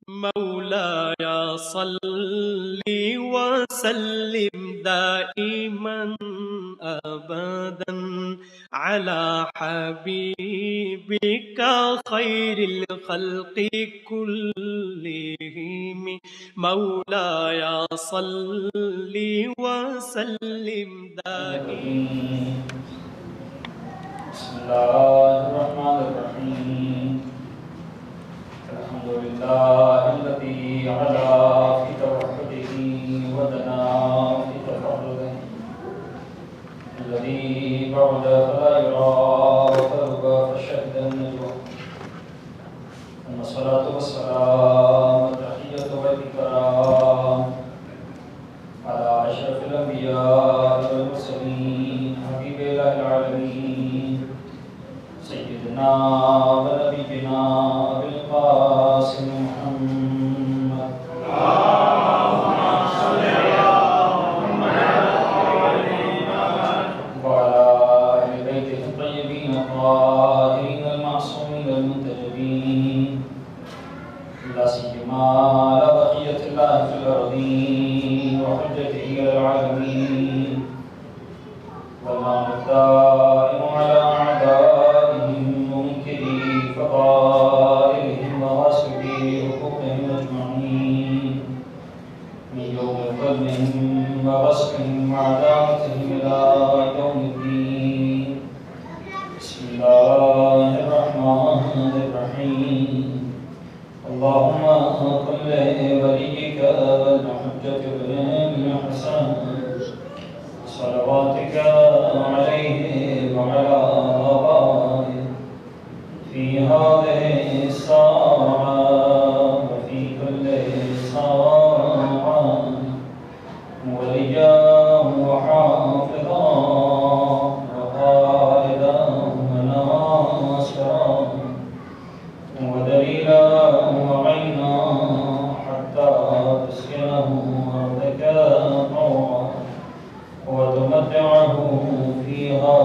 مولاي صل وسلم دائما أبدا على حبيبك خير الخلق كلهم مولاي صل وسلم دائما. بسم الله الرحمن الرحيم. الحمد لله الذي علا في توحده ودنا في تفرده، الذي بعد فلا يرى وقرب فشهد النجوى. ثم الصلاة والسلام والتحية والإكرام على أشرف الأنبياء والمرسلين حبيب الله العالمين سيدنا ونبينا أبي القاسم محمد اللهم صل على محمد وعلى أهل بيته الطيبين الطاهرين المعصومين المنتجبين، لا سيما على بقية الله في الأرضين وحجته على العالمين، والله الدائم على أعدائهم ومنكري فضائلهم وغاصبي حقوقهم أجمعين، من يوم ظلمهم وغصبهم وعداوتهم إلى يوم الدين. بسم الله الرحمن الرحيم. اللهم قل لوليك الحجة بن الحسن صلواتك عليه وعلى آبائه في هذه الساعة وفي كل ساعة وليا وحافظا وقائدا وناصرا ودليلا وعينا حتى تسكنه أرضك طوعا وتمتعه فيها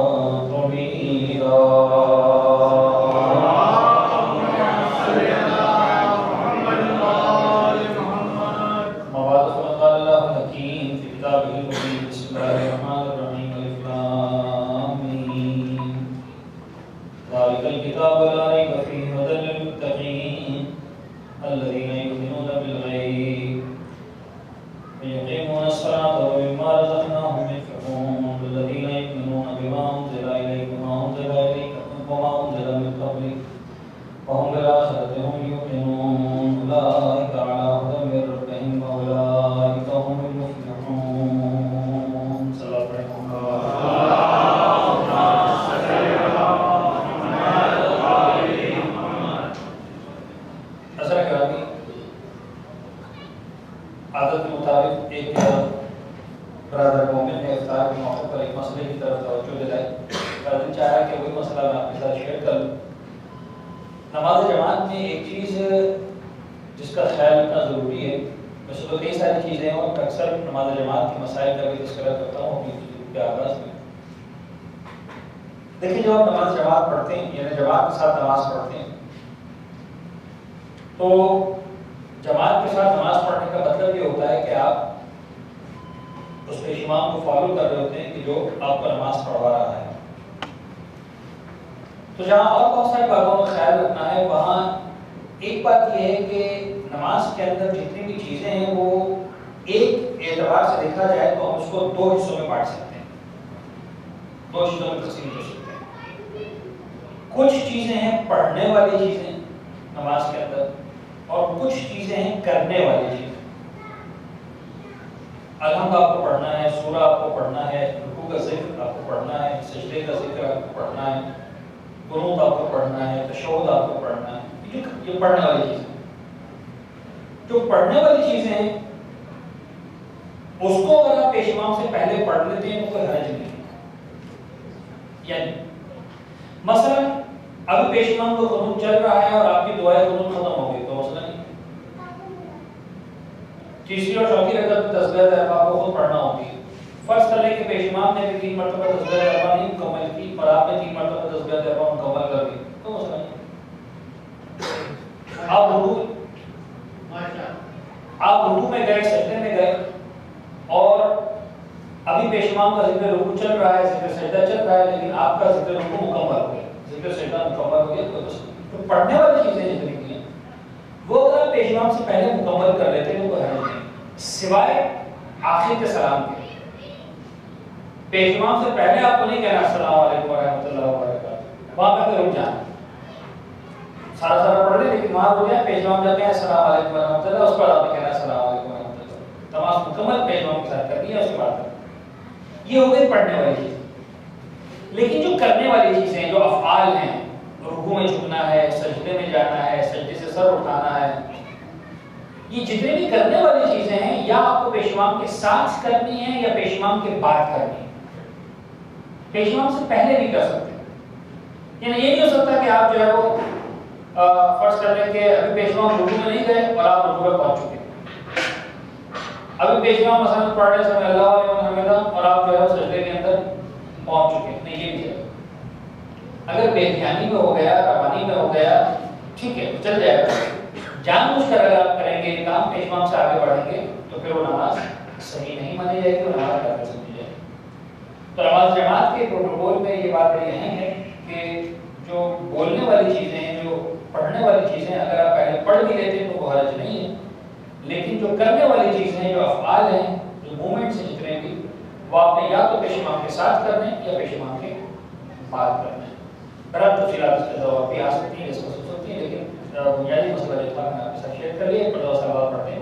طويلا. مواد خلق الله الحكيم في كتابه المبين. بسم الله الرحمن الرحيم. ألف لام ميم. ذلك الكتاب لا ريب فيه هدى للمتقين الذين يؤمنون بالغيب ويقيمون الصلاة ومما رزقناهم ينفقون، والذين يؤمنون بما أنزل إليك وما أنزل من قبلك وهم بالآخرة هم يوقنون. أولئك على هدى من ربهم وأولئك هم المفلحون. صلى الله عليه وسلم. حضرت گرامی، عادت کے مطابق ایک برادر مومن نے افطار کے موقع پر ایک مسئلے کی طرف توجہ دلائی اور دل چاہا کہ وہی مسئلہ میں آپ کے ساتھ شیئر کر لوں۔ نماز جماعت میں ایک چیز جس کا خیال رکھنا ضروری ہے، ویسے تو کئی ساری چیزیں ہیں اور میں اکثر نماز جماعت کے مسائل کا بھی تذکرہ کرتا ہوں اپنی گفتگو کے آغاز میں۔ دیکھیں، جب آپ نماز جماعت پڑھتے ہیں یعنی جماعت کے ساتھ نماز پڑھتے ہیں تو جماعت کے ساتھ نماز پڑھنے کا مطلب یہ ہوتا ہے کہ آپ اس پہ امام کو فالو کر رہے ہوتے ہیں کہ جو آپ کو نماز پڑھوا رہا ہے۔ تو جہاں اور بہت ساری باتوں کا خیال رکھنا ہے، وہاں ایک بات یہ ہے کہ نماز کے اندر جتنی بھی چیزیں ہیں وہ ایک اعتبار سے دیکھا جائے تو ہم اس کو دو حصوں میں بانٹ سکتے ہیں، دو حصوں میں تقسیم کر سکتے ہیں۔ کچھ چیزیں ہیں پڑھنے والی چیزیں نماز کے اندر، اور کچھ چیزیں ہیں کرنے والی چیزیں۔ الحمد آپ کو پڑھنا ہے، سورہ آپ کو پڑھنا ہے، رکوع کا ذکر آپ کو پڑھنا ہے، سجدے کا ذکر آپ کو پڑھنا ہے، قنوت آپ کو پڑھنا ہے، تشہد آپ کو پڑھنا ہے۔ یہ پڑھنے والی چیزیں، جو پڑھنے والی چیزیں ہیں اس کو اگر آپ پیش امام سے پہلے پڑھ لیتے ہیں تو کوئی حرج نہیں۔ یعنی مثلا ابھی پیش امام کو قنوت چل رہا ہے اور آپ کی دعائیں قنوت ختم ہو گئی تو مسئلہ نہیں۔ تیسری اور چوتھی رکعت میں تسبیح تحفہ کو خود پڑھنا ہوتی ہے۔ فرض کر لیں کہ پیش امام نے بھی 3 مرتبہ تسبیح تحفہ نہیں مکمل کی اور آپ نے 3 مرتبہ تسبیح تحفہ مکمل کر دی تو مسئلہ نہیں۔ آپ رکوع میں گئے، سجدے میں گئے، اور ابھی پیش امام کا ذکر رکوع چل رہا ہے، ذکر سجدہ چل رہا ہے، لیکن آپ کا ذکر رکوع مکمل ہو گیا، ذکر سجدہ مکمل ہو گیا، تو پڑھنے والی چیزیں جتنی کی ہیں وہ اگر آپ پیش امام سے پہلے مکمل کر لیتے ہیں تو کوئی حرج نہیں، سوائے آخر کے سلام کے۔ پیش امام سے پہلے آپ کو نہیں کہنا السلام علیکم ورحمۃ اللہ وبرکاتہ، وہاں پہ رک جانا، سارا پڑھ لیں لیکن وہاں رک جائیں، پیش امام جاتے ہیں السلام علیکم ورحمۃ اللہ، اس پر آپ نے کہنا السلام علیکم ورحمۃ اللہ، نماز مکمل پیش امام کے ساتھ کرنی ہے، اس کے بعد یہ ہو گئی پڑھنے والی چیز۔ لیکن جو کرنے والی چیزیں، جو افعال ہیں، رکوع میں جھکنا ہے، سجدے میں جانا ہے، سجدے سے سر اٹھانا ہے، یہ جتنے بھی کرنے والی چیزیں ہیں یا آپ کو پیش امام کے ساتھ کرنی ہے یا پیش امام کے بعد کرنی ہے۔ پیش امام سے پہلے بھی کر سکتے ہیں، یعنی یہ نہیں ہو سکتا کہ آپ جو ہے وہ فرض کر لیں کہ ابھی پیش امام رکوع میں نہیں گئے اور آپ رکوع میں پہنچ چکے، ابھی پیش امام مثلا پڑھ رہے سمع اللہ لمن حمدہ اور آپ جو ہے سجدے کے اندر پہنچ چکے، نہیں یہ بھی چلے۔ اگر بے دھیانی میں ہو گیا، روانی میں ہو گیا، ٹھیک ہے چل جائے گا، جان بوجھ کر اگر آپ کریں گے یہ کام، پیش امام سے آگے بڑھیں گے تو پھر وہ نماز صحیح نہیں مانی جائے گی، وہ نماز غلط سمجھی جائے گی۔ تو نماز جماعت کے پروٹوکول میں یہ بات بڑی اہم ہے کہ جو بولنے والی چیزیں ہیں، جو پڑھنے والی چیزیں اگر آپ پہلے پڑھ بھی لیتے ہیں تو کوئی حرج نہیں ہے، لیکن جو کرنے والی چیزیں ہیں، جو افعال ہیں، جو مومنٹس ہیں جتنے بھی، وہ آپ نے یا تو پیش امام کے ساتھ کرنے یا پیش امام کے بعد کرنے۔ برابر تفصیلات اس کے جواب بھی آ سکتی ہیں، اس کو سن سکتی ہیں، لیکن بنیادی مسئلہ جو تھا میں آپ کے ساتھ شیئر کر لیے۔ پردہ سلوات پڑھتے ہیں۔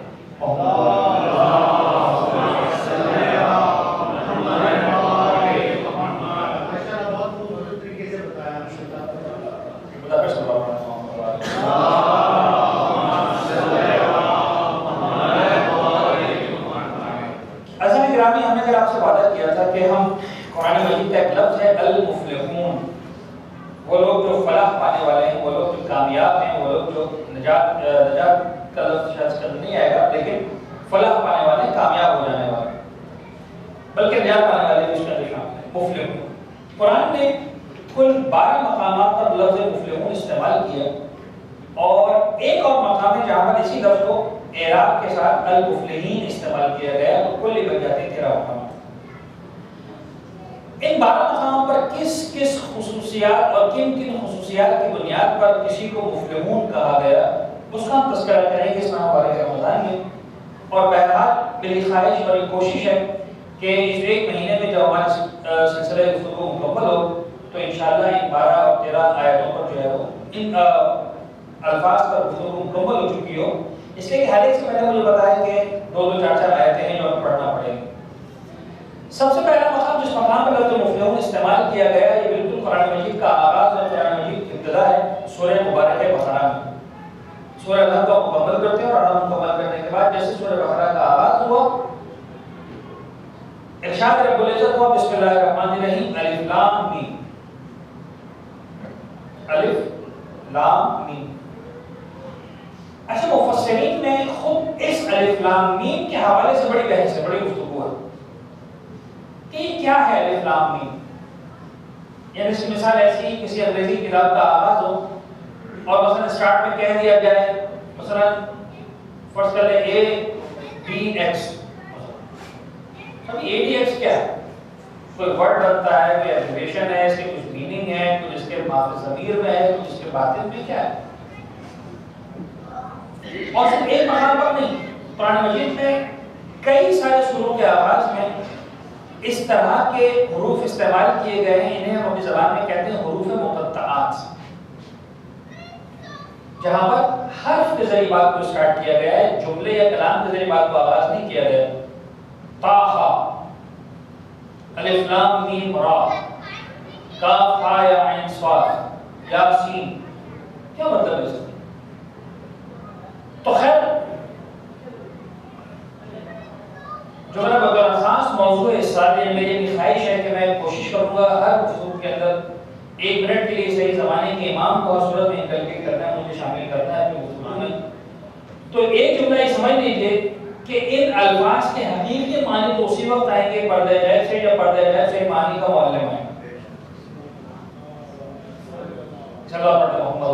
ہم نے اگر آپ سے وعدہ کیا تھا کہ ہم قرآن مجید کا ایک لفظ ہے المفلحون، وہ لوگ جو فلاح پانے والے ہیں، وہ لوگ جو کامیاب ہیں، وہ لوگ جو نجات کا لفظ شاید نہیں آئے گا، لیکن فلاح پانے والے، کامیاب ہو جانے والے، بلکہ نجات پانے والے بھی اس کا نشان ہے مفلحون۔ قرآن نے کل 12 مقامات پر لفظ مفلحون استعمال کیا، اور ایک اور مقام ہے جہاں پر اسی لفظ کو اعراب کے ساتھ المفلحین استعمال کیا گیا، تو کل بن جاتے ہیں 13 مقامات۔ ان 12 مقاموں پر کس کس خصوصیات اور کن کن خصوصیات کی بنیاد پر کسی کو مفلحون کہا گیا، اس کا ہم تذکرہ کریں گے اس میں ہمارے رمضان میں۔ اور بہرحال میری خواہش اور کوشش ہے کہ اس ایک مہینے میں جب ہمارے سلسلہ گفتگو مکمل ہو تو انشاءاللہ ان 12 اور 13 آیتوں پر جو ہے وہ ان الفاظ پر گفتگو مکمل ہو چکی ہو، اس لیے کہ ہر ایک سے میں نے مجھے بتایا کہ 2 4 آیتیں ہیں جو ہمیں پڑھنا پڑے گی۔ سب سے پہلا مقام جس مقام پر لفظ مفلحون استعمال کیا گیا، یہ بالکل قرآن مجید کا آغاز اور قرآن مجید کی ابتدا ہے، سورہ مبارکہ بقرہ میں۔ سورہ الحمد کو مکمل کرتے ہیں اور الحمد مکمل کرنے کے بعد جیسے سورہ بقرہ کا آغاز ہوا، ارشاد رب العزت ہوا بسم اللہ الرحمن الرحیم الف لام میم، الف لام میم۔ اچھا، مفسرین میں خود اس الف لام میم کے حوالے سے بڑی بحث ہے، بڑی گفتگو ہے کہ یہ کیا ہے الف لام میم۔ یعنی اس مثال ایسی کسی انگریزی کتاب کا آغاز ہو اور مثلا اسٹارٹ میں کہہ دیا جائے، مثلا فرض کر لیں اے بی ایکس، اب اے بی ایکس کیا ہے؟ کوئی ورڈ بنتا ہے، کوئی ایبریویشن ہے، اس کے کچھ میننگ ہے، کچھ اس کے ماخذ ضمیر میں ہے، کچھ اس کے باطن میں کیا ہے؟ اور صرف ایک مقام پر نہیں، قرآن مجید میں کئی سارے سوروں کے آغاز میں اس طرح کے حروف استعمال کیے گئے ہیں، انہیں ہم اپنی زبان میں کہتے ہیں حروف مقطعات، جہاں پر حرف کے ذریعے بات کو اسٹارٹ کیا گیا ہے، جملے یا کلام کے ذریعے بات کو آغاز نہیں کیا گیا۔ طٰ، الف لام میم را، کاف ہا یا عین صاد، یاسین، کیا مطلب ہے اس کا؟ تو خیر جو میرا بطور خاص موضوع ہے اس سال، میری یہ خواہش ہے کہ میں کوشش کروں گا ہر گفتگو کے اندر 1 منٹ کے لیے صحیح زمانے کے امام کو ہر صورت میں انکلکیٹ کرنا ہے، مجھے شامل کرنا ہے اپنی گفتگو میں۔ تو ایک جملہ یہ سمجھ لیجیے کہ ان الفاظ کے حقیقی معنی تو اسی وقت آئیں گے پردہ غیب سے جب پردہ غیب سے معنی کا معلم آئے۔ چلو پڑھتے ہیں محمد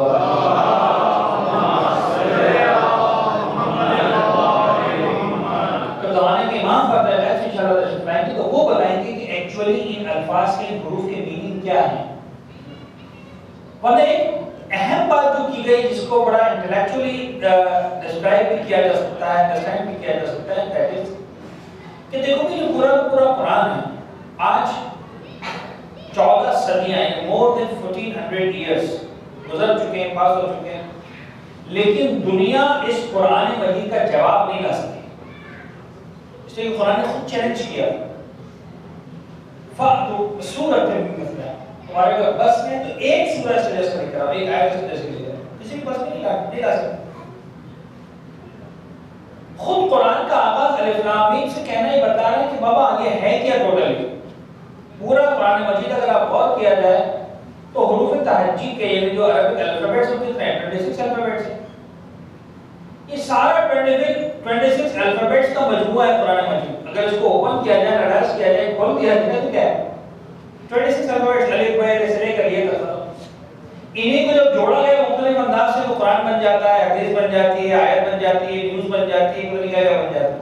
ڈسکرائب بھی کیا جا سکتا ہے، انڈرسٹینڈ بھی کیا جا سکتا ہے، دیٹ از کہ دیکھو کہ جو پورا پورا قرآن ہے آج 14 صدیاں ہیں، مور دین 1400 ایئرس گزر چکے ہیں، پاس ہو چکے ہیں، لیکن دنیا اس قرآن مجید کا جواب نہیں لا سکتی۔ اس لیے قرآن نے خود چیلنج کیا، فَأْتُوا بِسُورَةٍ مِّن مِّثْلِهَا، تمہارے اگر بس میں تو ایک سورہ سے جیسا لکھ کراؤ، ایک آیت سے جیسا لکھ کراؤ، کسی بھی بس میں نہیں لا سکتے۔ خود قرآن کا آغاز الف لام میم سے کہنا ہی بتا رہا ہے کہ بابا یہ ہے کیا ٹوٹلی۔ پورا قرآن مجید اگر آپ غور کیا جائے تو حروف تہجی کے یعنی جو عربک الفابیٹس ہوتے ہیں 26 الفابیٹس ہیں، یہ سارا 26 الفابیٹس کا مجموعہ ہے قرآن مجید۔ اگر اس کو اوپن کیا جائے، ریڈائز کیا جائے، کھول دیا جائے تو کیا ہے 26 الفابیٹس، الف ب سے لے کر یہ تک۔ انہیں کو جب جوڑا گیا مختلف انداز سے تو قرآن بن جاتا ہے، حدیث بن جاتی ہے، آیت بن جاتی ہے، نیوز بن جاتی ہے، کیا بن جاتا ہے۔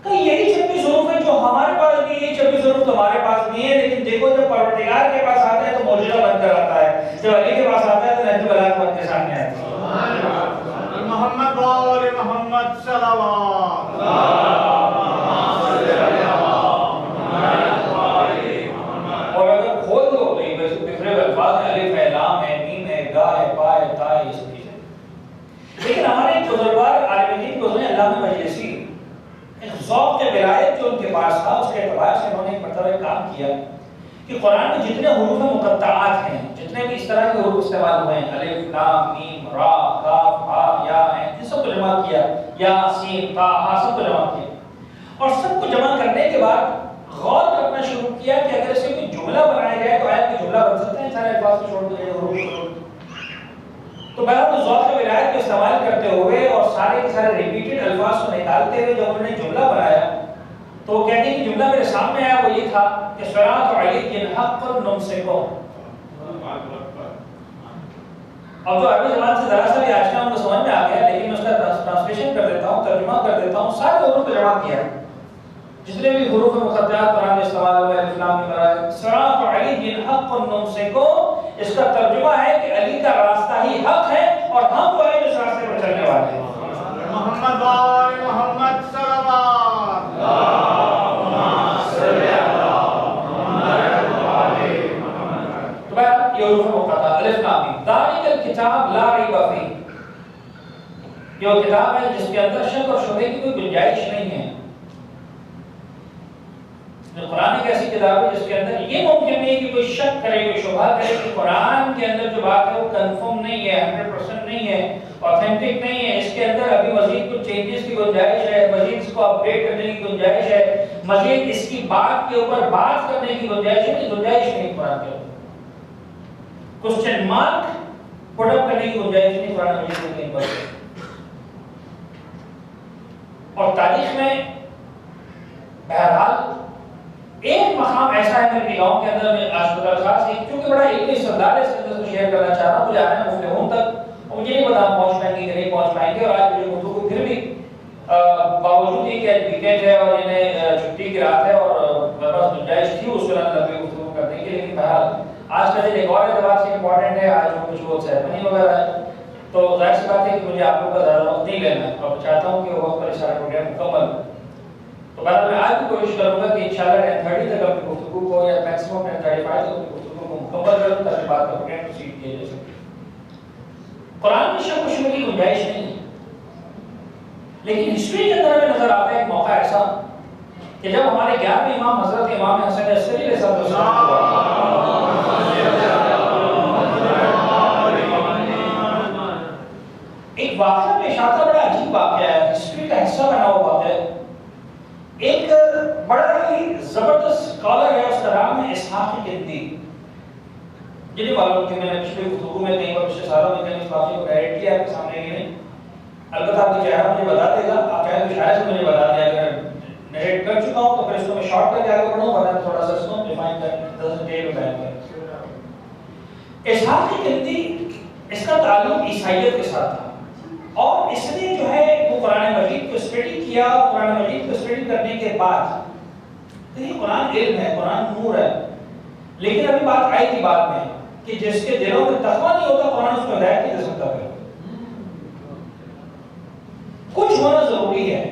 کہ یہی 26 حروف ہیں جو ہمارے پاس بھی، یہ 26 حروف تمہارے پاس بھی ہیں، لیکن دیکھو جب پروردگار کے پاس آتا ہے تو معجزہ بن کر آتا ہے، جب علی کے پاس آتا ہے تو نہج البلاغہ بن کے سامنے آتا ہے۔ محمد وآل محمد صلوات۔ اور اگر کھول دو تو یہ بکھرے ہوئے الفاظ ہیں، الف ہے، لام ہے، میم ہے، گا ہے، با ہے، تا ہے، یہ سب چیزیں۔ لیکن ہمارے ایک بزرگوار عالم دین کو ہیں علامہ مجلسی، ذوق کے ولایت جو ان کے پاس تھا اس کے اعتبار سے انہوں نے ایک مرتبہ کام کیا کہ قرآن میں جتنے حروف مقطعات ہیں، جتنے بھی اس طرح کے حروف استعمال ہوئے ہیں، الف لام میم را کاف ہا یا عین، ان سب کو جمع کیا، یا سین تا ہا، سب کو جمع کیا، اور سب کو جمع کرنے کے بعد غور کرنا شروع کیا کہ اگر اسے کوئی جملہ بنایا جائے تو آیت کا جملہ بن سکتا ہے سارے الفاظ کو چھوڑ دیا جائے۔ تو بہرحال اس ذوق ولایت کو استعمال کرتے ہوئے اور سارے کے سارے ریپیٹڈ الفاظ کو نکالتے ہوئے جب انہوں نے جملہ بنایا تو وہ کہتے ہیں کہ جملہ میرے سامنے آیا وہ یہ تھا کہ صراط علی حق نمسکو۔ اب جو عربی زبان سے ذرا سا بھی آشنا ان کو سمجھ میں آ گیا، لیکن میں اس کا ٹرانسلیشن کر دیتا ہوں، ترجمہ کر دیتا ہوں، سارے حروف کو جمع کیا، جتنے بھی حروف مقطعات قرآن میں استعمال ہوئے، الف لام میم را، صراط علی حق نمسکو، اس کا ترجمہ ہے کہ علی کا راستہ ہی حق ہے اور ہم وہ ہیں جو اس راستے پر چلنے والے ہیں۔ محمد وآل محمد صلوات۔ تو بہرحال یہ حروف مقطعات الف لام میم، ذالک الکتاب لا ریب فیہ، یہ وہ کتاب ہے جس کے اندر شک اور شبہے کی کوئی گنجائش نہیں ہے۔ قرآن ایک ایسی کتاب ہے جس کے اندر یہ ممکن نہیں کہ کوئی شک کرے، کوئی شبہ کرے کہ قرآن کے اندر جو بات ہے وہ کنفرم نہیں ہے، 100% نہیں ہے، آتھینٹک نہیں ہے، اس کے اندر ابھی مزید کچھ چینجز کی گنجائش ہے، مزید اس کو اپڈیٹ کرنے کی گنجائش ہے، مزید اس کی بات کے اوپر بات کرنے کی گنجائش ہے، گنجائش نہیں قرآن کے اوپر، کوسچن مارک پٹ اپ کرنے کی گنجائش نہیں قرآن مجید میں کہیں پر۔ اور تاریخ میں بہرحال ایک مقام ایسا ہے میرے نگاہوں کے اندر، میں آج خاص ایک چونکہ بڑا علمی استدلال ہے اس کے اندر کو شیئر کرنا چاہ رہا ہوں، مجھے آنے میں مفلحون تک اور مجھے نہیں پتا پہنچ پائیں گے کہ نہیں پہنچ پائیں گے، اور آج مجھے اردو کو پھر بھی باوجود ہی کہ ویکینڈ ہے اور انہیں چھٹی کی رات ہے اور میرے پاس گنجائش تھی اس کے اندر لمبی گفتگو کرنے کی، لیکن بہرحال آج کا دن ایک اور اعتبار سے امپورٹنٹ ہے، آج کچھ وہ سیرمنی وغیرہ ہے، تو ظاہر سی بات ہے کہ مجھے آپ لوگوں کا زیادہ وقت نہیں لینا ہے اور چاہتا ہوں کہ وقت پر سارا پروگرام مکمل ہو۔ تو بہرحال میں آج بھی کوشش کروں گا کہ انشاءاللہ 10:30 تک اپنی گفتگو کو یا میکسیمم 10:35 تک اپنی گفتگو کو مکمل کروں تاکہ بعد کا پروگرام پروسیڈ کیا جا سکے۔ قرآن میں شک و شبہ کی گنجائش نہیں ہے، لیکن ہسٹری کے اندر ہمیں نظر آتا ہے ایک موقع ایسا کہ جب ہمارے 11ویں امام حضرت امام حسن عسکری علیہ السلام ایک واقعہ پیش آتا، بڑا عجیب واقعہ ہے، ہسٹری کا حصہ بنا ہوا واقعہ ہے۔ ایک بڑا ہی زبردست اسکالر ہے، اس کا نام ہے اسحاق کندی، جنہیں معلوم کہ میں نے پچھلے گفتگو میں کئی بار پچھلے سالوں میں کہیں اس واقعے کو ڈائریکٹ کیا آپ کے سامنے ہی نہیں، البتہ آپ کا چہرہ مجھے بتا دے گا، آپ چاہیں تو شاید سے مجھے بتا دیں، اگر نیریٹ کر چکا ہوں تو پھر اس کو میں شارٹ کر کے آگے بڑھوں، ورنہ تھوڑا سا اس کو ڈیفائن کر 10 ڈیٹیل میں بیان کریں۔ اسحاق کندی، اس کا تعلق عیسائیت کے ساتھ تھا، اور اس نے جو ہے وہ قرآن مجید کو اسٹڈی کیا، قرآن مجید کو اسٹڈی کرنے کے بعد دیکھیے قرآن علم ہے، قرآن نور ہے، لیکن ابھی بات آئی تھی بعد میں کہ جس کے دلوں میں تقویٰ نہیں ہوتا قرآن اس کو ہدایت نہیں دے سکتا ہے۔ ہونا ضروری ہے،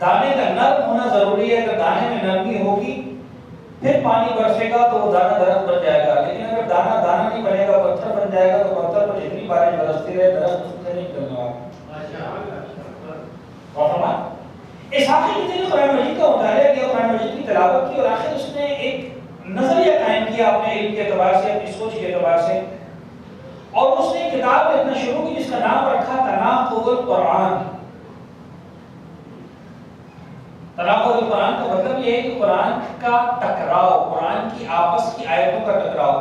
دانے کا نرم ہونا ضروری ہے. اگر دانے میں نرمی ہوگی پھر پانی برسے گا تو وہ دانا درخت بن جائے گا. لیکن اگر دانا دانا نہیں بنے گا، پتھر بن جائے گا، تو پتھر پر جتنی بارش برستی رہے درخت اس سے نہیں نکلنے والا. اس آخر میں نے قرآن مجید کا مطالعہ کیا، قرآن مجید کی تلاوت کی، اور آخر اس نے ایک نظریہ قائم کیا اپنے علم کے اعتبار سے، اپنی سوچ کے اعتبار سے، اور اس نے کتاب لکھنا شروع کی جس کا نام رکھا تناقض القرآن. تناقض القرآن کا مطلب یہ ہے کہ قرآن کا ٹکراؤ، قرآن کی آپس کی آیتوں کا ٹکراؤ.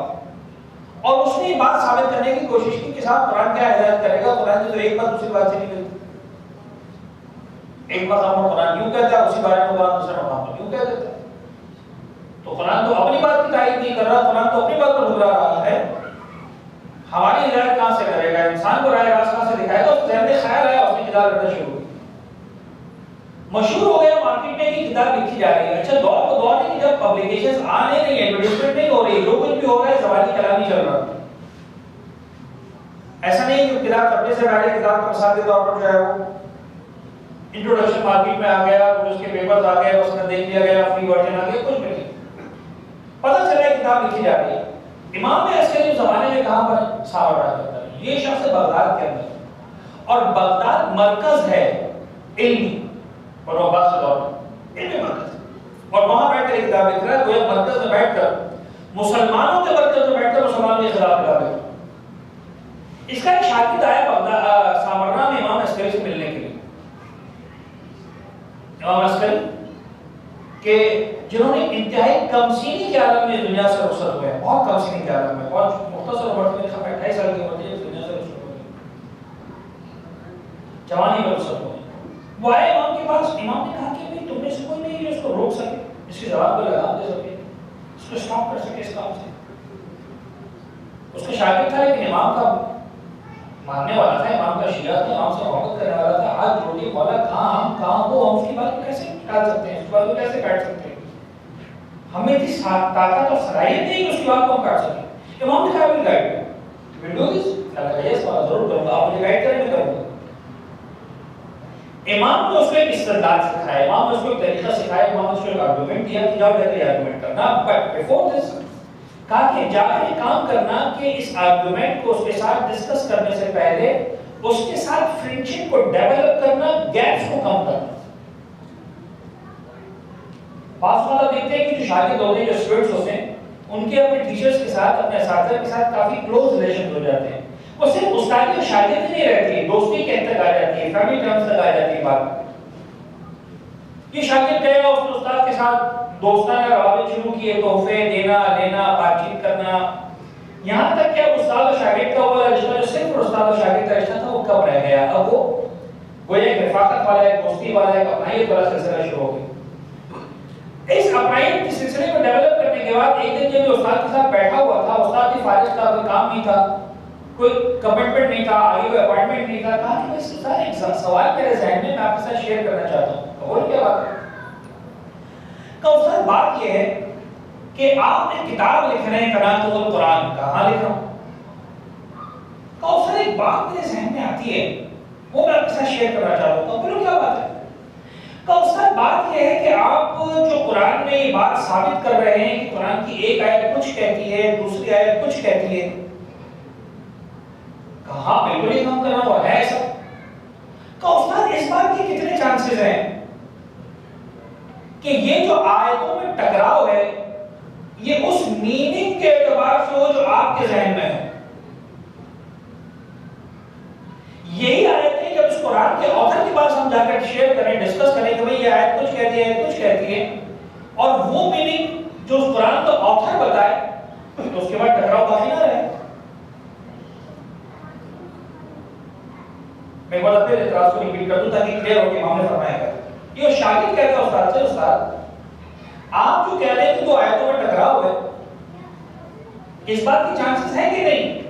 اور اس نے یہ بات ثابت کرنے کی کوشش کی کہ صاحب قرآن کیا ہدایت کرے گا، قرآن کی تو ایک بات دوسری بات سے نہیں ملتی. ایک مقام پر قرآن یوں کہتا ہے، اسی بارے میں قرآن دوسرے مقام پر یوں کہہ دیتا ہے. تو قرآن تو اپنی بات کی تائید نہیں کر رہا، قرآن تو اپنی بات پر ٹھکرا رہا ہے. ہماری ہدایت کہاں سے کرے گا؟ انسان کو راہ راست کہاں سے دکھائے گا؟ اس ذہن میں خیال آیا، اس نے کتاب لکھنا شروع کی. مشہور ہو گیا مارکیٹ میں کہ کتاب لکھی جا رہی ہے. اچھا دور تو دور ہے کہ جب پبلیکیشنز آنے نہیں، ایڈورٹائزمنٹ نہیں ہو رہی، جو کچھ بھی ہو رہا ہے زبانی کلام نہیں چل رہا. ایسا نہیں کہ کتاب چھپنے سے پہلے کتاب کا مثال کے طور پر جو ہے وہ انٹروڈکشن مارکیٹ میں آ گیا، کچھ اس کے پیپرز آ گئے، اس نے دیکھ لیا گیا، فری ورژن آ گیا، کچھ بھی نہیں. پتہ چلا کتاب لکھی جا رہی ہے. امام عسکری اس زمانے میں کہاں پر سامر رہا کرتا ہے؟ یہ شخص بغداد کے اندر، اور بغداد مرکز ہے علمی، اور عباس کے دور میں علمی مرکز، اور وہاں بیٹھ کر کتاب لکھ رہا ہے. گویا مرکز میں بیٹھ کر، مسلمانوں کے مرکز میں بیٹھ کر مسلمانوں کے خلاف کتاب لکھ رہا ہے. اس کا ایک شاگرد آیا بغداد سامرہ میں امام عسکری سے ملنے کے لیے. امام عسکری کہ جنہوں نے انتہائی کم سینی کے عالم میں دنیا سے رخصت ہوئے ہیں، بہت کم سینی کے عالم میں، بہت مختصر عمر میں، 28 سال کی عمر میں دنیا سے رخصت ہوئے، جوانی میں رخصت ہوئے. وہ آئے امام کے پاس. امام نے کہا کہ بھائی تم میں سے کوئی نہیں جو اس کو روک سکے، اس کی زبان کو لگام دے سکے، اس کو اسٹاپ کر سکے اس کام سے. اس کا شاگرد تھا لیکن امام کا ماننے والا تھا، امام کا شیعہ تھا، امام سے محبت کرنے والا تھا. آج روٹی مولا کہاں ہم کہاں وہ، ہم اس کی بات کو کیسے ٹال سکتے ہیں، اس بات کو کیسے کاٹ سکتے ہیں؟ ہمیں اتنی طاقت اور صلاحیت نہیں کہ اس کی بات کو ہم کاٹ سکیں. امام نے کہا will guide will do this. اللہ کا یس بات ضرور کروں گا، آپ مجھے گائیڈ کریں میں کروں گا. امام نے اس کو ایک استدلال سکھایا، امام نے اس کو ایک طریقہ سکھایا، امام نے اس کو ایک آرگومنٹ دیا کہ جاؤ بہتر آرگومنٹ کرنا. بٹ بیفور دس کہا کہ جا کے کام کرنا کہ اس آرگومنٹ کو اس کے ساتھ ڈسکس کرنے سے پہلے اس کے ساتھ فرینڈشپ کو ڈیولپ کرنا، گیپس کو کم کرنا. بعض اوقات دیکھتے ہیں کہ جو شاگرد ہوتے ہیں، جو اسٹوڈنٹس ہوتے ہیں، ان کے اپنے ٹیچرز کے ساتھ، اپنے اساتذہ کے ساتھ کافی کلوز ریلیشن ہو جاتے ہیں. وہ صرف استادی اور شاگرد نہیں رہتی، دوستی کے تک آ جاتی ہے، فیملی ٹرمز تک آ جاتی ہے بات. یہ شاگرد کہے گا اس نے استاد کے ساتھ دوستانہ روابط شروع کیے، تحفے دینا لینا، بات چیت کرنا، یہاں تک کہ اب استاد اور شاگرد کا وہ رشتہ جو صرف استاد اور شاگرد کا رشتہ تھا وہ کب رہ گیا؟ اب وہ گویا ایک رفاقت والا، ایک دوستی والا، ایک اپنائیت والا سلسلہ شروع ہو گیا. اس اپنائیت کے سلسلے کو ڈیولپ کرنے کے بعد ایک دن جب استاد کے ساتھ بیٹھا ہوا تھا، استاد کی فارغ تھا، کوئی کام نہیں تھا، کوئی کمٹمنٹ نہیں تھا، آگے کوئی اپائنٹمنٹ نہیں تھا. کہا کہ استاد ایک سوال میرے ذہن میں آپ کے ساتھ شیئر کرنا چاہتا ہوں. اور کیا بات ہے؟ کہ استاد بات یہ ہے کہ آپ نے کتاب لکھ رہے ہیں تناقض القرآن، کہاں لکھ رہا ہوں؟ کہ استاد ایک بات میرے ذہن میں آتی ہے، وہ میں آپ کے ساتھ شیئر کرنا چاہتا ہوں. بولو کیا بات ہے؟ کہ استاد بات یہ ہے کہ آپ جو قرآن میں یہ بات ثابت کر رہے ہیں کہ قرآن کی ایک آیت کچھ کہتی ہے، دوسری آیت کچھ کہتی ہے. کہاں بالکل ہی کام کرنا ہوا ہے ایسا. کہ استاد اس بات کے کتنے چانسز ہیں کہ یہ جو آیتوں میں ٹکراؤ ہے یہ اس میننگ کے اعتبار سے ہو جو آپ کے ذہن میں ہے. یہی آیتیں جب اس قرآن کے آتھر کے پاس ہم جا کر شیئر کریں، ڈسکس کریں کہ بھئی یہ آیت کچھ کہتی ہے، کچھ کہتی ہے، اور وہ میننگ جو اس قرآن کا آتھر بتائے تو اس کے بعد ٹکراؤ باقی نہ رہے. میں ایک بار پھر اعتراض کو ریپیٹ کر دوں تاکہ کلیئر ہو کہ امام نے فرمایا کیا. یہ شاگرد کہتا ہے استاد سے، استاد آپ جو کہہ رہے ہیں کہ دو آیتوں میں ٹکراؤ ہے، اس بات کی چانسز ہے کہ نہیں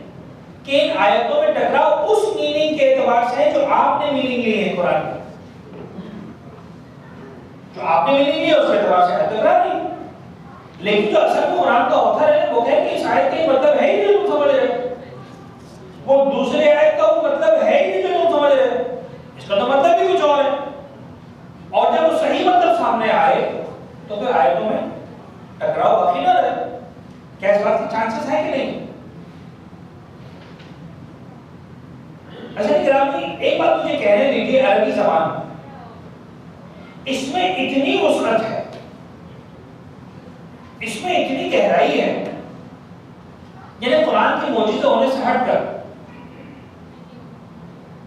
کہ ان آیتوں میں ٹکراؤ اس میننگ کے اعتبار سے ہے جو آپ نے میننگ لی ہے قرآن کی، جو آپ نے میننگ لی ہے اس کے اعتبار سے ٹکرا نہیں. لیکن جو اصل میں قرآن کا آتھر ہے وہ کہے کہ اس آیت کا یہ مطلب ہے ہی نہیں جو تم سمجھ رہے ہو، وہ دوسرے آیت کا وہ مطلب ہے ہی نہیں جو تم سمجھ رہے ہو. اس کا تو عربی، ایک بات مجھے کہنے دیجیے، عربی زبان اس میں اتنی وسعت ہے، اس میں اتنی گہرائی ہے، یعنی قرآن کے معجزہ ہونے سے ہٹ کر،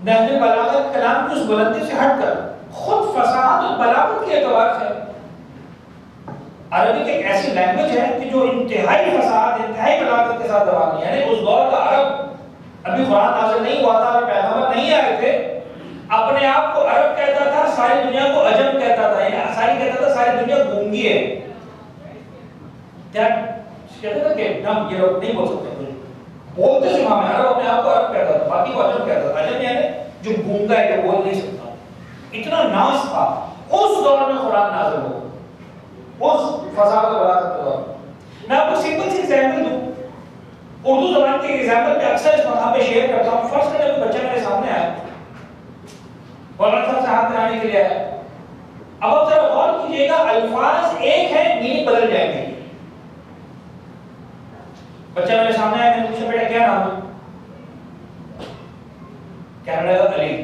نحو بلاغت کلام کی اس بلندی سے ہٹ کر، خود فصاحت اور بلاغت کے اعتبار سے عربی ایک ایسی لینگویج ہے کہ جو انتہائی فصاحت، انتہائی بلاغت کے ساتھ زبان ہے. یعنی اس دور کا عرب، ابھی قرآن نازل نہیں ہوا تھا، ابھی پیغمبر نہیں آئے تھے، اپنے آپ کو عرب کہتا تھا، ساری دنیا کو عجم کہتا تھا، یعنی ساری کہتا تھا ساری دنیا گونگی ہے. کیا کہتا تھا کہ ہم یہ لوگ نہیں بول سکتے، بولتے سے ہم عرب اپنے آپ کو عرب کہتا تھا، باقی کو عجم کہتا تھا. عجم یعنی جو گونگا ہے، جو بول نہیں سکتا. اتنا ناز تھا. اس دور میں قرآن نازل ہو، اس فضا کو بڑھا سکتے ہو. میں آپ کو سمپل سی ایگزامپل دوں. اردو زبان کی ایگزامپل میں اکثر اس مقام پہ شیئر کرتا ہوں. فرض کریں کوئی بچہ میرے سامنے آیا، مولانا صاحب سے ہاتھ ملانے کے لیے آیا. اب آپ ذرا غور کیجیے گا، الفاظ ایک ہیں، میننگ بدل جائیں گے. بچہ میرے سامنے آیا، میں نے پوچھا بیٹا کیا نام ہے؟ کہنے لگا علی.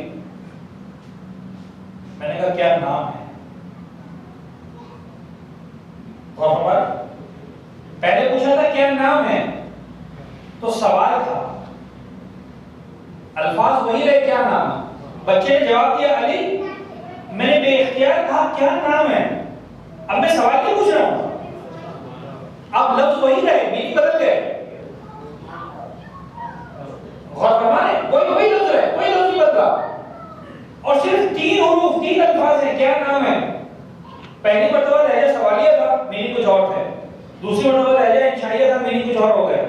میں نے کہا کیا نام ہے؟ پہلے پوچھا تھا کیا نام ہے تو سوال تھا، الفاظ وہی رہے کیا نام ہے. بچے نے جواب دیا علی. میں نے بے اختیار کہا کیا نام ہے. اب میں سوال کیوں پوچھ رہا ہوں؟ اب لفظ وہی رہے، میننگ بدل گئے. غور فرمائیں، وہی لفظ رہے، کوئی لفظ نہیں بدلا، اور صرف 3 حروف، 3 الفاظ ہیں. کیا نام ہے؟ پہلی مرتبہ لہجہ سوالیہ تھا، میننگ کچھ اور تھے. دوسری مرتبہ لہجہ انشائیہ تھا، میننگ کچھ اور ہو گیا.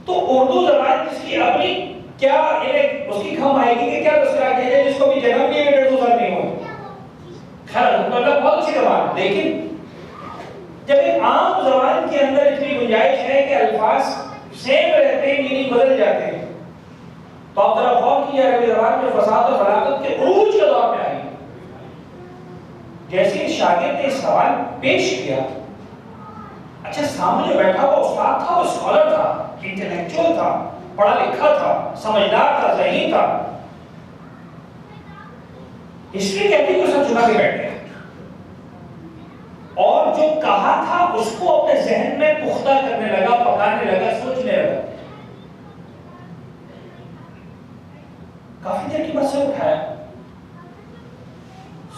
تو اردو زبان جس کی اپنی کیا اس کی کھم آئے گی کہ کیا تذکرہ کیا جائے، جس کو بھی جنم لیے 150 سال نہیں ہوئے. خیر الحمدللہ بہت اچھی زبان ہے، لیکن جب ایک عام زبان کے اندر اتنی گنجائش ہے کہ الفاظ سیم رہتے ہیں، میننگ بدل جاتے ہیں، تو آپ ذرا غور کیجیے عربی زبان میں فصاحت اور بلاغت کے عروج کے دور میں آئی. جیسے شاگرد نے سوال پیش کیا، اچھا سامنے جو بیٹھا ہوا استاد تھا، وہ اسکالر تھا، انٹلیکچوئل تھا، پڑھا لکھا تھا، سمجھدار تھا، ذہین تھا. ہسٹری کہتی ہے کہ سب جھکا کے بیٹھ گیا، اور جو کہا تھا اس کو اپنے ذہن میں پختہ کرنے لگا، پکانے لگا، سوچنے لگا. کافی دیر کے بعد سر اٹھایا،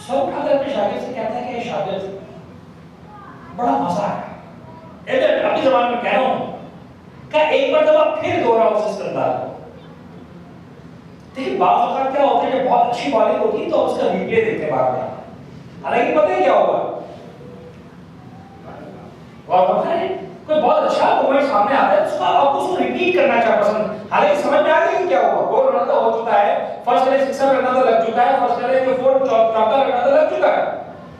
سر اٹھا کر اپنے شاگرد سے کہتا ہے کہ شاگرد بڑا مزہ آیا. اپنی زبان میں کہہ رہا ہوں کہ ایک مرتبہ پھر دوہراؤ اس استدلال کو. دیکھیں بعض اوقات کیا ہوتا ہے، جب بہت اچھی بالنگ ہوتی ہے تو اس کا ریپلے دیکھتے ہیں بار بار، حالانکہ پتہ ہے کیا ہوگا. کوئی بہت اچھا مومنٹ سامنے آتا ہے، اس کا آپ اس کو ریپیٹ کرنا چاہ پسند، حالانکہ سمجھ میں آ گئی کیا ہوگا. گول رن ہو چکا ہے، فرسٹ کرے سکسر لگنا تو لگ چکا ہے، فرسٹ کرے کہ 4 چوکا لگنا تو لگ چکا ہے،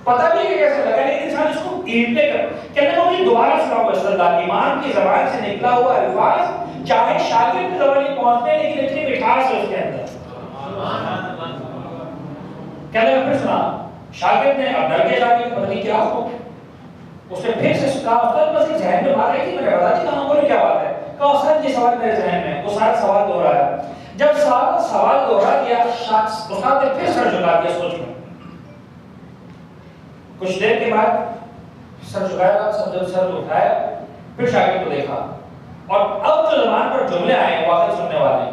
پتہ بھی ہے کیسے لگا. لیکن انسان اس کو ریپلے کر کہنے کو مجھے دوبارہ سناؤ استدلال. ایمان کی زبان سے نکلا ہوا الفاظ چاہے شاگرد کی زبان ہی پہنچتے ہیں، لیکن اتنی مٹھاس ہے اس کے اندر. کہنے کا پھر سنا، شاگرد نے اب ڈر کے شاگرد پتہ نہیں کیا ہو، اس نے پھر سے کہا استاد بس یہ ذہن میں بات آئی تھی، میں نے بتا دی کہاں بولے کیا بات ہے. کہا استاد یہ سوال میرے ذہن میں. وہ سارا سوال دوہرایا. جب سوال دوہرا دیا، استاد نے پھر سر جھکا دیا سوچ میں. کچھ دیر کے بعد سر جھکایا، جب سر اٹھایا پھر شاگرد کو دیکھا، اور اب جو زبان پر جملے آئے واقعی سننے والے،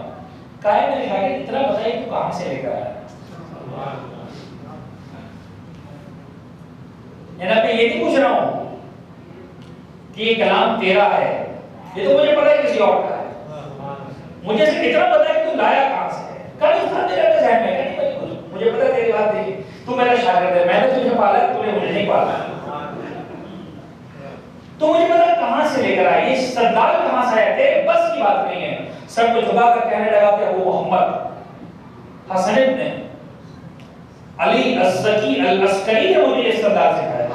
کہا ہے میرے شاگرد اتنا بتائیے کہ کہاں سے لے کر آیا. یعنی میں یہ نہیں پوچھ رہا ہوں کہ یہ کلام تیرا ہے، یہ تو مجھے پتا ہے کسی اور کا ہے، مجھے صرف اتنا پتا ہے کہ تو لایا کہاں سے ہے. کبھی استاد میرے اپنے ذہن میں نہیں، مجھے پتا ہے تیری بات نہیں، تو میرا شاگرد ہے، میں نے تجھے پالا ہے، تو نے مجھے نہیں پالا، تو مجھے پتا کہاں سے لے کر آئے، یہ استدلال کہاں سے آئے. تیرے بس کی بات نہیں ہے. سر کو جھکا کر کہنے لگا کہ ابو محمد حسن ابن علی الزکی العسکری نے مجھے استدلال سکھایا.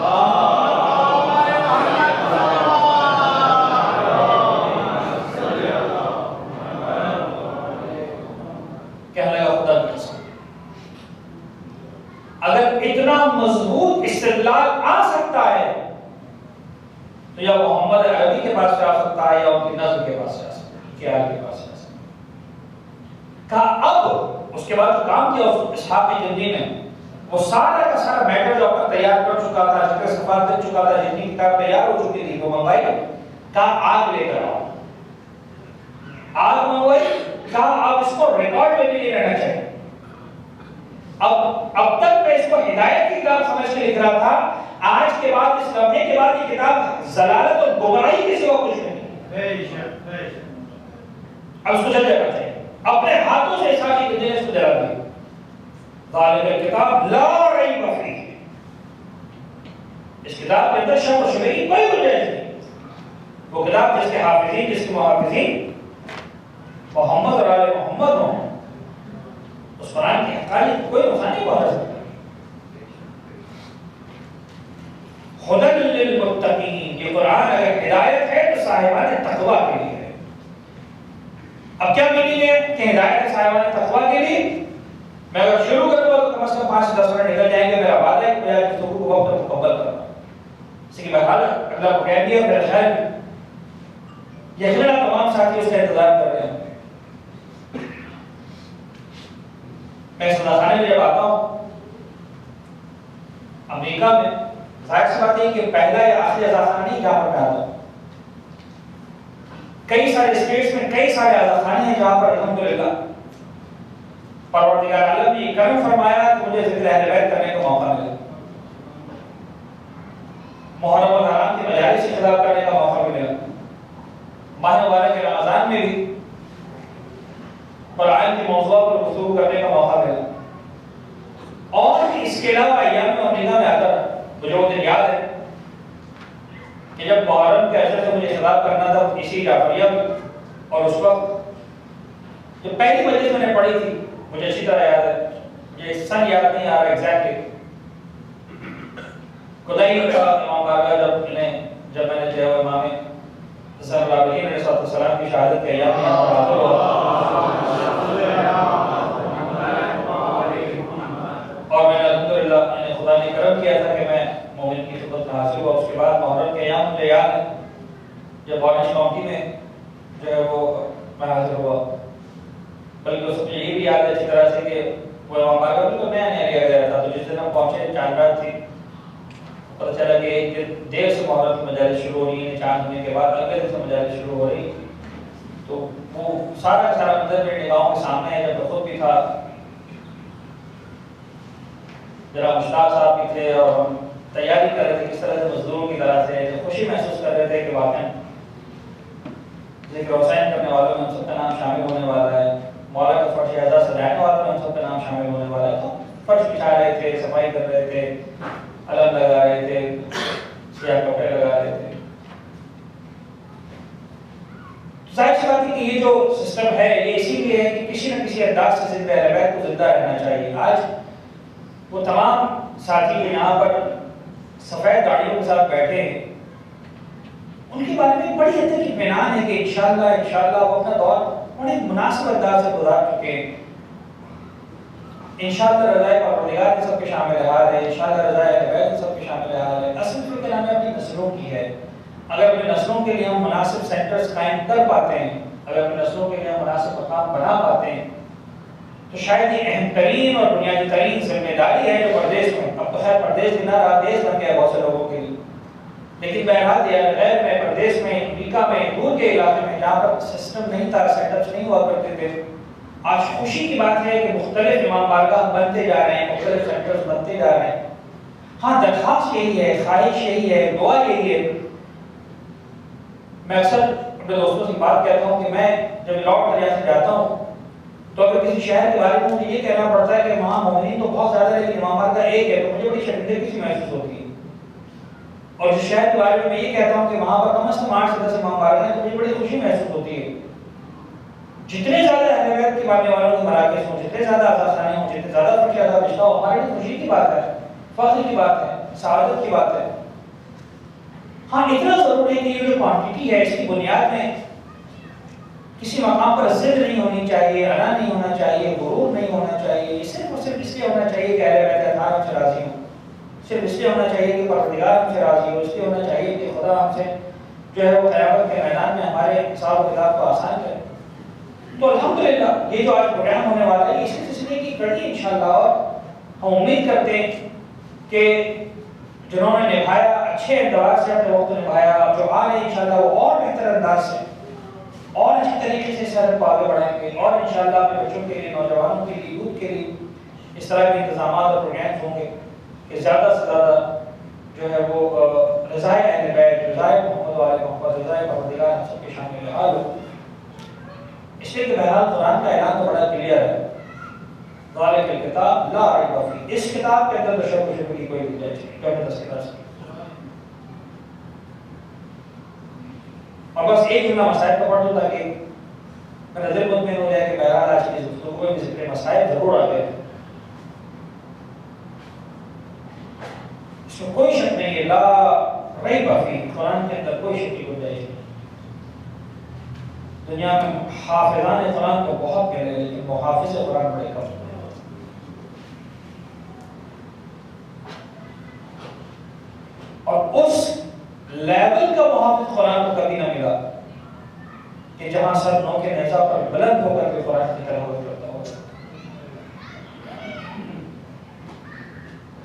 کہنے لگا خدا کی قسم اگر اتنا مضبوط استدلال آ سکتا ہے تو یا محمد عربی کے پاس سے آ سکتا ہے یا ان کی نظم کے پاس سے آ سکتا ہے، خیال کے پاس سے آ سکتا ہے. کہا اب اس کے بعد جو کام کیا اسحاق کی زندگی میں، وہ سارا کا سارا میٹر جو اپنا تیار کر چکا تھا، ذکر صفات دے چکا تھا، جتنی کتاب تیار ہو چکی تھی، وہ منگوائی، کہا آگ لے کر آؤ، آگ منگوائی، کہا اب اس کو ریکارڈ میں بھی نہیں رہنا چاہیے۔ اب تک میں اس کو ہدایت کی کتاب سمجھ کے لکھ رہا تھا، آج کے بعد اس لمحے کے بعد یہ کتاب ضلالت اور گمراہی کے سوا کچھ نہیں۔ اب اس کو جل جانا چاہیے، اپنے ہاتھوں سے اسحاق کی اس کو جلا دی۔ ذالک الکتاب لا ریب فیہ، اس کتاب کے اندر شک و شبہ کی کوئی گنجائش نہیں۔ وہ کتاب جس کے حافظین، جس کے محافظین محمد اور آل محمد ہوں، اس قرآن کی حقائق کوئی نقصان نہیں پہنچا سکتا۔ ہدی للمتقین، یہ قرآن اگر ہدایت ہے تو صاحبان تقویٰ کے لیے ہے۔ اب کیا میننگ ہے کہ ہدایت ہے صاحبان تقویٰ کے لیے؟ میں اگر شروع کروں تو کم از کم 5 سے 10 منٹ نکل جائیں گے، میرا وعدہ ہے کہ میں اس کو وقت مکمل کروں۔ اسی کی بہرحال اللہ کو کہہ دیا، میرا خیال یقینا تمام ساتھی اس کا انتظار کر رہے ہیں۔ میں سزا خانے میں جب آتا ہوں امریکہ میں، ظاہر سی بات ہے کہ پہلا یا آخری سزا خانہ نہیں جہاں پر میں آتا ہوں۔ کئی سارے اسٹیٹس میں کئی سارے سزا خانے ہیں جہاں پر الحمدللہ پروردگار عالم نے یہ کرم فرمایا کہ مجھے ذکر اہل بیت کرنے کا موقع ملا، محرم الحرام کی مجالس سے خطاب کرنے کا موقع ملا، ماہ مبارک رمضان میں بھی قرآن کے موضوع پر گفتگو کرنے کا موقع ملا، اور بھی اس کے علاوہ ایام میں امریکہ میں آتا رہا۔ مجھے وہ دن یاد ہے کہ جب محرم کے عشر سے مجھے خطاب کرنا تھا اسی جعفریہ میں، اور اس وقت جو پہلی مجلس میں نے پڑھی تھی مجھے اچھی طرح یاد ہے، یہ سن یاد نہیں آ رہا ایگزیکٹلی، خدائی کا امام بارگاہ جب میں نے جو ہے امام حسن العابدین علیہ السلام کی شہادت کے ایام میں حاضر ہوا، اور میں نے الحمدللہ خدا نے کرم کیا تھا کہ میں مومن کی خدمت میں حاضر ہوا۔ اس کے بعد محرم کے ایام مجھے یاد ہے جب اورنج کاؤنٹی میں جو ہے وہ میں حاضر ہوا، بلکہ اس میں یہ بھی یاد ہے اچھی طرح سے کہ وہ امام بارگاہ بالکل نیا نیا لیا گیا تھا، تو جس دن ہم پہنچے چاند رات تھی، پتہ چلا کہ ایک دن دیر سے محرم کی مجالس شروع ہو رہی ہیں، چاند ہونے کے بعد اگلے دن سے مجالس شروع ہو رہی، تو وہ سارا منظر میرے نگاہوں کے سامنے ہے۔ جب میں خود بھی تھا، ذرا مشتاق صاحب بھی تھے، اور ہم تیاری کر رہے تھے کس طرح سے مزدوروں کی طرح سے خوشی محسوس کر رہے تھے کہ واقعا ذکر حسین کرنے والوں میں ہم سب کا نام شامل ہونے والا ہے، مولا کا فرش اعزاز سجانے والوں میں ہم سب کا نام شامل ہونے والا ہے۔ تو فرش بچھا رہے تھے، صفائی کر رہے تھے، علم لگا رہے تھے، سیاہ کپڑے لگا رہے تھے۔ ظاہر سی بات ہے کہ یہ جو سسٹم ہے یہ اسی لیے ہے کہ کسی نہ کسی انداز سے زندہ اہل بیت کو زندہ رہنا چاہیے۔ آج وہ تمام ساتھی جو یہاں پر سفید داڑھیوں کے ساتھ بیٹھے ہیں، ان کے بارے میں بڑی حد تک اطمینان ہے کہ انشاءاللہ وہ اپنا دور بڑے مناسب انداز سے گزار چکے ہیں۔ انشاءاللہ رضائے پروردگار کے سب کے شامل حال ہے، انشاءاللہ رضائے اہل بیت کے سب کے شامل حال ہے۔ اصل فکر ہمیں اپنی نسلوں کی ہے۔ اگر اپنی نسلوں کے لیے ہم مناسب سینٹرز قائم کر پاتے ہیں، اگر اپنی نسلوں کے لیے ہم مناسب مقام بنا پاتے ہیں، تو شاید یہ اہم ترین اور بنیادی ترین ذمہ داری ہے جو پردیس میں، اب تو خیر پردیس بھی نہ رہا، دیس بن گیا بہت سے لوگوں کے لیے، لیکن بہرحال غیر میں، پردیس میں، امریکہ میں، دور کے علاقے میں جہاں پر سسٹم نہیں تھا، سیٹ اپس نہیں ہوا کرتے تھے، آج خوشی کی بات ہے کہ مختلف امام بارگاہ بنتے جا رہے ہیں، مختلف سینٹرز بنتے جا رہے ہیں۔ ہاں درخواست یہی ہے، خواہش یہی ہے، دعا یہی ہے۔ میں اکثر اپنے دوستوں سے بات کہتا ہوں کہ میں جب لوٹ کر یہاں سے جاتا ہوں تو اگر کسی شہر کے بارے میں مجھے یہ کہنا پڑتا ہے کہ وہاں مومنین تو بہت زیادہ ہے لیکن امام بارگاہ ایک ہے، تو مجھے بڑی شرمندگی سی محسوس ہوتی ہے۔ اور جس شہر کے بارے میں یہ کہتا ہوں کہ وہاں پر کم از کم 8 سے 10 امام بارگاہ ہیں، تو مجھے بڑی خوشی محسوس ہوتی ہے۔ جتنے زیادہ اہل بیت کے ماننے والوں کے مراکز ہوں، جتنے زیادہ آزادخانے ہوں، جتنے زیادہ فرش اعزاز رشتہ ہو، ہمارے لیے خوشی کی بات ہے، فخر کی بات ہے، سعادت کی بات ہے۔ ہاں اتنا ضرور ہے کہ یہ جو کوانٹٹی ہے اس کی بنیاد میں کسی مقام پر ضد نہیں ہونی چاہیے، انا نہیں ہونا چاہیے، غرور نہیں ہونا چاہیے۔ یہ صرف اور صرف اس لیے ہونا چاہیے کہ اہل بیت اطہار ہم سے راضی ہوں، صرف اس لیے ہونا چاہیے کہ پروردگار ہم سے راضی ہو، اس لیے ہونا چاہیے کہ خدا ہم سے جو ہے وہ قیامت کے میدان میں ہمارے حساب و کتاب کو آسان کرے۔ تو الحمدللہ یہ جو آج پروگرام ہونے والا ہے اسی سلسلے کی کڑی انشاءاللہ، اور ہم امید کرتے ہیں کہ جنہوں نے نبھایا اچھے انداز سے اپنے وقت نبھایا، جو آ رہے ہیں انشاءاللہ وہ اور بہتر انداز سے اور اچھی طریقے سے سر کو آگے بڑھائیں گے، اور انشاءاللہ اپنے بچوں کے لیے، نوجوانوں کے لیے، یوتھ کے لیے اس طرح کے انتظامات اور پروگرامز ہوں گے کہ زیادہ سے زیادہ جو ہے وہ رضائے اہل بیت، رضائے محمد و آل محمد، رضائے پروردگار ہم سب کے شامل حال ہو۔ اس لیے کہ بہرحال قرآن کا اعلان تو بڑا کلیئر ہے، ذالک الکتاب لا ریب فیہ، اس کتاب کے اندر شک و شبہ کی کوئی گنجائش نہیں، جو ہمیں تذکرہ سے اور بس ایک جملہ مسائل کا پڑھ دوں تاکہ میں نظر بند میں ہو جائے کہ بہرحال آج کی گفتگو میں ذکر مسائل ضرور آ گئے، اس میں کوئی شک نہیں ہے، لا ریب فیہ، قرآن کے اندر کوئی شک کی گنجائش نہیں۔ دنیا میں حافظان قرآن تو بہت پہلے، لیکن محافظ قرآن بڑے کم ہیں۔ اور اس لیول کا محافظ قرآن کو کبھی نہ ملا کہ جہاں سر نو کے نیزہ پر بلند ہو کر کے قرآن کی تلاوت کرتا ہو،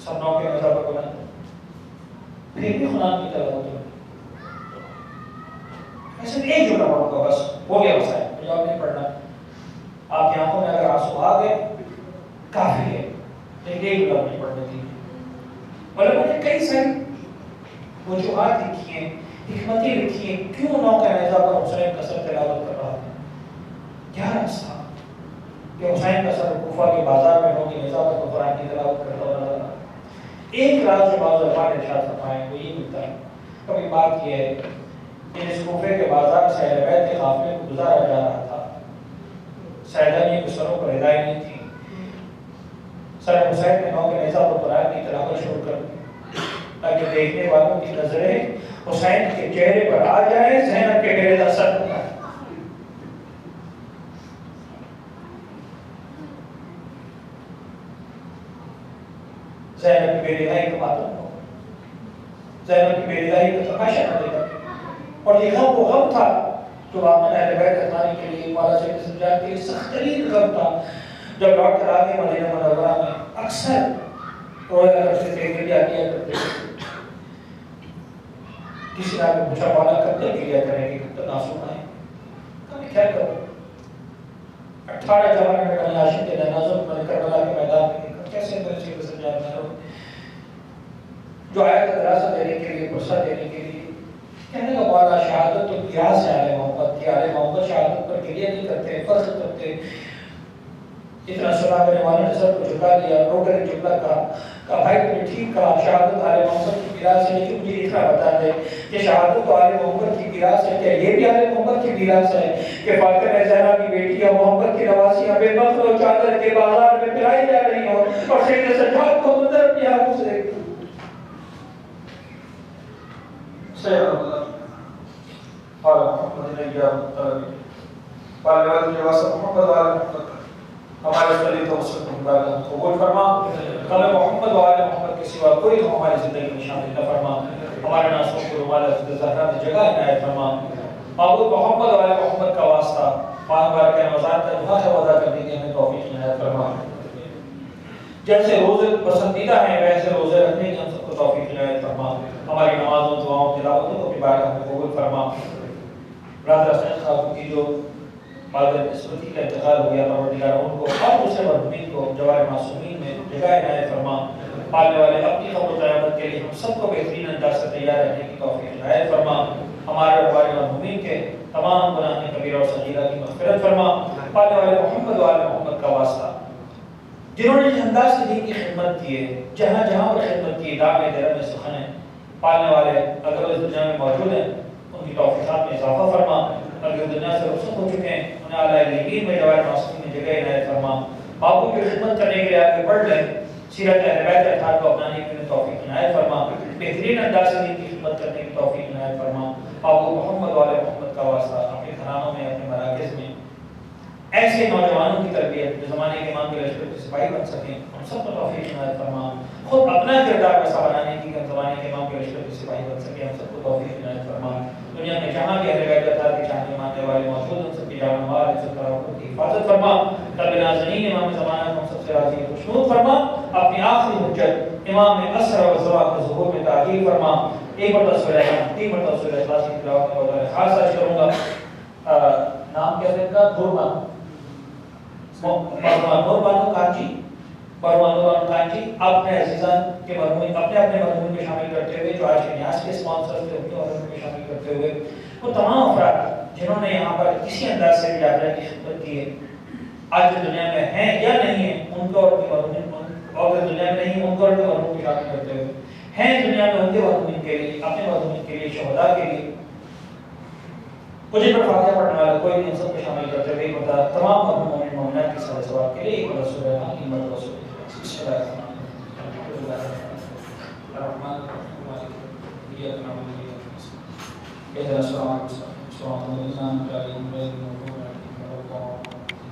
سر نو کے نیزہ پر بلند پھر بھی قرآن کی تلاوت کرتا۔ ایسے ایک جملہ پڑھوں گا بس، ہو گیا مسائل، مجھے اور نہیں پڑھنا، آپ کی آنکھوں میں اگر آنسو آ گئے کافی ہے، لیکن ایک جملہ مجھے پڑھنے کی۔ علماء نے کئی ساری وجوہات لکھی ہیں، حکمتیں لکھی ہیں، کیوں نو کا نیزہ پر حسین کا سر تلاوت کر رہا تھا؟ کیا رسا کہ حسین کا سر کوفہ کے بازار میں نو کے نیزہ پر قرآن کی تلاوت کرتا ہوا نظر آ؟ ایک راز جو بعض علماء نے ارشاد فرمائے وہ یہ ملتا ہے، کبھی بات یہ ہے کہ اس کوفے کے بازار سے اہل بیت کے قافلے کو گزارا جا رہا تھا، سیدانیوں کے سروں پر ہدایت نہیں تھی، سر حسین نے نو کے نیزہ پر قرآن کی تلاوت شروع کر دی تاکہ دیکھنے والوں کی نظریں حسین کے چہرے پر آ جائیں، زینب کے میرے دا سر پر آئے۔ زینب کی بیدائی کا ماتم ہو، زینب کی بیدائی کا تماشا نہ دیکھا، اور یہ غم وہ غم تھا جو واقعہ اہل بیت احتانی کے لیے، مولا سید سجاد کے لیے سخت ترین غم تھا۔ جب لوٹ کر آگے مدینہ منورہ میں اکثر رویا کرتے تھے، گریا کیا کرتے تھے، کسی نے پوچھا مولا کب تک گریا کریں گے، کب تک آنسو آئیں؟ کبھی کیا کرو، 18 جوان میں بنی ہاشم کے جنازوں میں کربلا کے میدان میں کیسے میرے سید سجاد میں رو، جو آیت دراصل دینے کے لیے، پرسہ دینے کے لیے کہنے کا مولا شہادت تو قیاس ہے آل محمد کی، آل محمد شہادت پر گریہ نہیں کرتے، فرض کرتے۔ اتنا سنا میرے مولا نے سر کو جھکا دیا، رو کر ایک جملہ کہا بھائی تم نے ٹھیک کہا، شہادت آل محمد کی میراث ہے، لیکن مجھے اتنا بتا دے کہ شہادت تو آل محمد کی میراث ہے، کیا یہ بھی آل محمد کی میراث ہے کہ فاطمہ زہرا کی بیٹیاں محمد کی نواسیاں بے فخر و چادر کے بازار میں پھرائی جا رہی ہوں اور سید سجاد کو منظر اپنی آنکھوں سے دیکھوں؟ سبحان اللہ۔ قال محمد نبیہ مطلبی قال وجہ واسف محمد وآل محمد، ہمارے صلی تو وسلم مبارک قبول فرما، ہمیں محمد و آل محمد کے سوا کوئی ہماری زندگی میں شامل نہ فرما، ہمارے ناسوں کو رومال زہرا میں جگہ عنایت فرما، معبود محمد و آل محمد کا واسطہ ماہ مبارک رمضان کا دعا ہے وعدہ کرنے کی ہمیں توفیق عنایت فرما، جیسے روزے پسندیدہ ہیں ویسے روزے رکھنے کی ہم سب کو توفیق عنایت فرما، ہماری نمازوں دعاؤں تلاوتوں کو بھی بارگاہ میں قبول فرما۔ برادر حسین صاحب کی جو قادر نسبتی کا انتقال ہو گیا، پروردگار ان کو اور دوسرے مرحومین کو جوار معصومین میں جگہ عنایت فرما، آنے والے اپنی قبر و قیامت کے لیے ہم سب کو بہترین انداز سے تیار رہنے کی توفیق عنایت فرما، ہمارے اور ہمارے مرحومین کے تمام گناہ کبیرہ اور صغیرہ کی مغفرت فرما، آنے والے محمد و آل محمد کا واسطہ جنہوں نے جس انداز سے دین کی خدمت کی ہے، جہاں جہاں پر خدمت کی، دام درم سخن ہے، پالنے والے اگر اس دنیا میں موجود ہیں ان کی توفیقات میں اضافہ فرما، اگر دنیا سے رخصت ہو چکے ہیں انہیں اعلیٰ علیین میں جوار معصومین میں جگہ عنایت فرما، باپو کی خدمت کرنے کے لیے آگے بڑھ لیں، سیرت اہل بیت اطہار کو اپنانے کی توفیق عنایت فرما، بہترین انداز سے دین کی خدمت کرنے کی توفیق عنایت فرما، باپو محمد و آل محمد کا واسطہ اپنے گھرانوں میں، اپنے مراکز میں ایسے نوجوانوں کی تربیت جو زمانے کے امام کے لشکر کے سپاہی بن سکیں، ہم سب کو توفیق عنایت فرما، خود اپنا کردار ایسا بنانے کی کہ ہم زمانے کے امام کے لشکر کے سپاہی بن سکیں، ہم سب کو توفیق عنایت فرما۔ دنیا میں جہاں بھی اہل بیت اللہ کے چاہنے ماننے والے موجود ان سب کی جان و مال عزت برابر کی حفاظت فرما۔ رب نازنین امام زمانہ کو ہم سب سے راضی خوشنود فرما، اپنی آخری حجت امام اسرا و زوا کے ظہور میں تاخیر فرما۔ ایک مرتبہ سورہ تین مرتبہ سورہ اخلاص کی تلاوت میں بہت خاص آج کروں گا۔ نام کیا ہے کا نوربانو نوربانو کانچی، نوربانو کانچی اپنے عزیزان کے مرحومین اپنے مرحومین میں شامل کرتے ہوئے، جو آج کے نیاز کے اسپانسرز تھے ان کے مرحومین میں شامل کرتے ہوئے، وہ تمام افراد جنہوں نے یہاں پر کسی انداز سے بھی آگرہ کی خدمت کی ہے، آج جو دنیا میں ہیں یا نہیں ہیں، ان کو اور ان کے مرحومین، اور دنیا میں نہیں ان کو اور ان کے مرحومین میں شامل کرتے ہوئے، ہیں دنیا میں ان کے مرحومین کے لیے، اپنے مرحومین کے لیے، شہداء کے لیے، مجھے پر فاتحہ پڑھنے والا کوئی نہیں، سب کو شامل کرتے ہوئے ایک مرتبہ تمام مرحوم مومن مومنات کی سر ثواب کے لیے ایک مرتبہ سورہ تین مرتبہ سورہ بسم اللہ الرحمن الرحیم اهدنا الصراط المستقيم صراط الذين أنعمت عليهم غير المغضوب